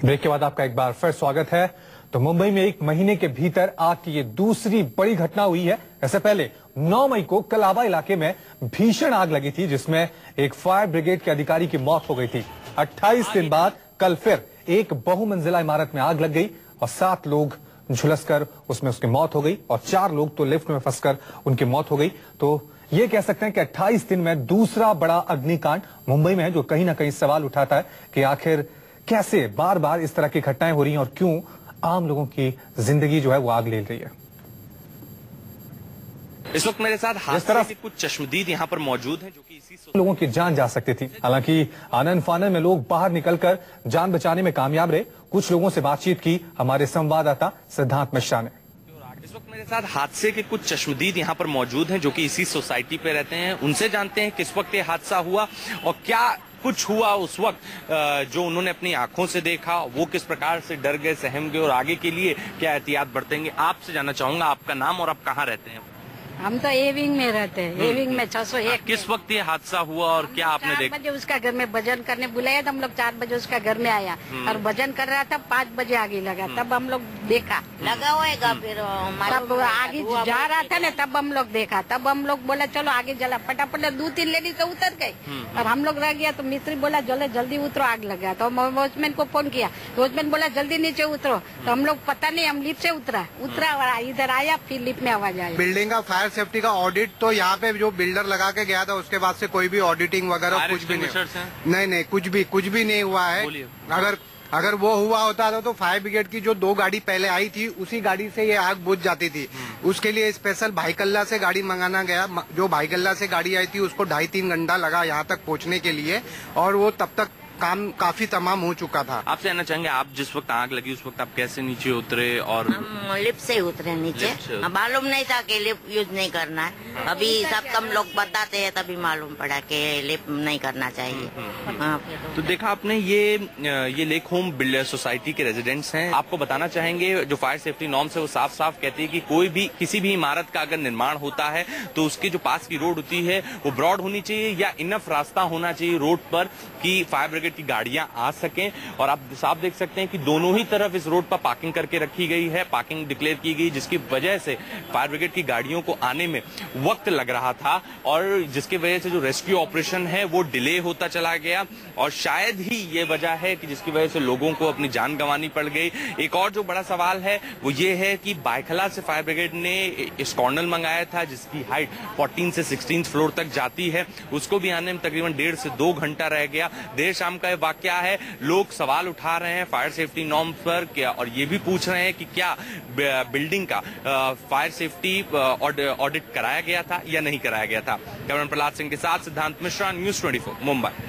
Break के बाद आपका एक बार फिर स्वागत है। तो मुंबई में एक महीने के भीतर आग की ये दूसरी बड़ी घटना हुई है। इससे पहले 9 मई को कलाबा इलाके में भीषण आग लगी थी, जिसमें एक फायर ब्रिगेड के अधिकारी की मौत हो गई थी। 28 दिन बाद कल फिर एक बहुमंजिला इमारत में आग लग गई और 7 लोग झुलसकर उसमें उसकी मौत हो गई और 4 लोग तो लिफ्ट में फंसकर उनकी मौत हो गई। तो ये कह सकते हैं कि 28 दिन में दूसरा बड़ा अग्निकांड मुंबई में है, जो कहीं ना कहीं सवाल उठाता है कि आखिर कैसे बार बार इस तरह की घटनाएं हो रही हैं और क्यों आम लोगों की जिंदगी जो है वो आग ले रही है। इस वक्त मेरे साथ हादसे के कुछ चश्मदीद यहाँ पर मौजूद हैं, जो कि इसी लोगों की जान जा सकती थी। हालांकि आनन फानन में लोग बाहर निकलकर जान बचाने में कामयाब रहे। कुछ लोगों से बातचीत की हमारे संवाददाता सिद्धांत मिश्रा ने। इस वक्त मेरे साथ हादसे के कुछ चश्मदीद यहाँ पर मौजूद हैं, जो कि इसी सोसाइटी पे रहते हैं। उनसे जानते हैं किस वक्त ये हादसा हुआ और क्या कुछ हुआ उस वक्त, जो उन्होंने अपनी आंखों से देखा, वो किस प्रकार से डर गए, सहम गए और आगे के लिए क्या एहतियात बरतेंगे। आपसे जानना चाहूंगा आपका नाम और आप कहाँ रहते हैं। हम तो ए विंग में रहते हैं, ए विंग में 601। किस वक्त ये हादसा हुआ और क्या आपने देखा? 4 बजे उसका घर में भजन करने बुलाया, तो हम लोग 4 बजे उसका घर में आया और भजन कर रहा था। 5 बजे आगे लगा, तब हम लोग देखा लगा होएगा। फिर तब आगे जा रहा था ना, तब हम लोग देखा। तब हम लोग बोला चलो आगे जला, फटाफट 2-3 लेडीज तो उतर गई और हम लोग रह गया। तो मिस्त्री बोला चलो जल्दी उतरो, आग लगा। तो वॉचमैन को फोन किया, वॉचमैन बोला जल्दी नीचे उतरो। तो हम लोग पता नहीं, हम लिफ्ट से उतरा और इधर आया, फिर लिफ्ट में आवाज आई। बिल्डिंग का फायर सेफ्टी का ऑडिट तो यहाँ पे जो बिल्डर लगा के गया था, उसके बाद से कोई भी ऑडिटिंग वगैरह कुछ भी नहीं, कुछ भी नहीं हुआ है। अगर वो हुआ होता तो फायर ब्रिगेड की जो 2 गाड़ी पहले आई थी, उसी गाड़ी से ये आग बुझ जाती थी। उसके लिए स्पेशल भाईकल्ला से गाड़ी मंगाना गया। जो भाईकल्ला से गाड़ी आई थी, उसको 2.5-3 घंटा लगा यहाँ तक पहुँचने के लिए और वो तब तक काम काफी तमाम हो चुका था। आपसे जानना चाहेंगे, आप जिस वक्त आग लगी उस वक्त आप कैसे नीचे उतरे? और हम लिफ्ट से उतरे नीचे, मालूम नहीं था कि लिफ्ट यूज नहीं करना है। अभी सब कम लोग बताते हैं, तभी मालूम पड़ा कि लिफ्ट नहीं करना चाहिए। तो देखा आपने, ये लेक होम बिल्डर सोसाइटी के रेजिडेंट्स हैं। आपको बताना चाहेंगे, जो फायर सेफ्टी नॉर्म्स है वो साफ साफ कहती है कि कोई भी किसी भी इमारत का अगर निर्माण होता है तो उसके जो पास की रोड होती है वो ब्रॉड होनी चाहिए या इनफ रास्ता होना चाहिए रोड पर कि फायर ब्रिगेड की गाड़ियां आ सकें। और आप साफ देख सकते हैं कि दोनों ही तरफ इस रोड पर पार्किंग करके रखी गई है, पार्किंग डिक्लेयर की गई, जिसकी वजह से फायर ब्रिगेड की गाड़ियों को आने में वक्त लग रहा था और जिसकी वजह से जो रेस्क्यू ऑपरेशन है वो डिले होता चला गया और शायद ही ये वजह है कि जिसकी वजह से लोगों को अपनी जान गंवानी पड़ गई। एक और जो बड़ा सवाल है वो ये है कि बायखला से फायर ब्रिगेड ने स्कॉर्नल मंगाया था, जिसकी हाइट 14 से 16 फ्लोर तक जाती है। उसको भी आने में तकरीबन 1.5 से 2 घंटा रह गया। देर शाम का वाकया है। लोग सवाल उठा रहे हैं फायर सेफ्टी नॉर्म्स पर क्या, और ये भी पूछ रहे हैं कि क्या बिल्डिंग का फायर सेफ्टी ऑडिट कराया गया था या नहीं कराया गया था। कैमरामैन प्रहलाद सिंह के साथ सिद्धांत मिश्रा, न्यूज़ 24 मुंबई।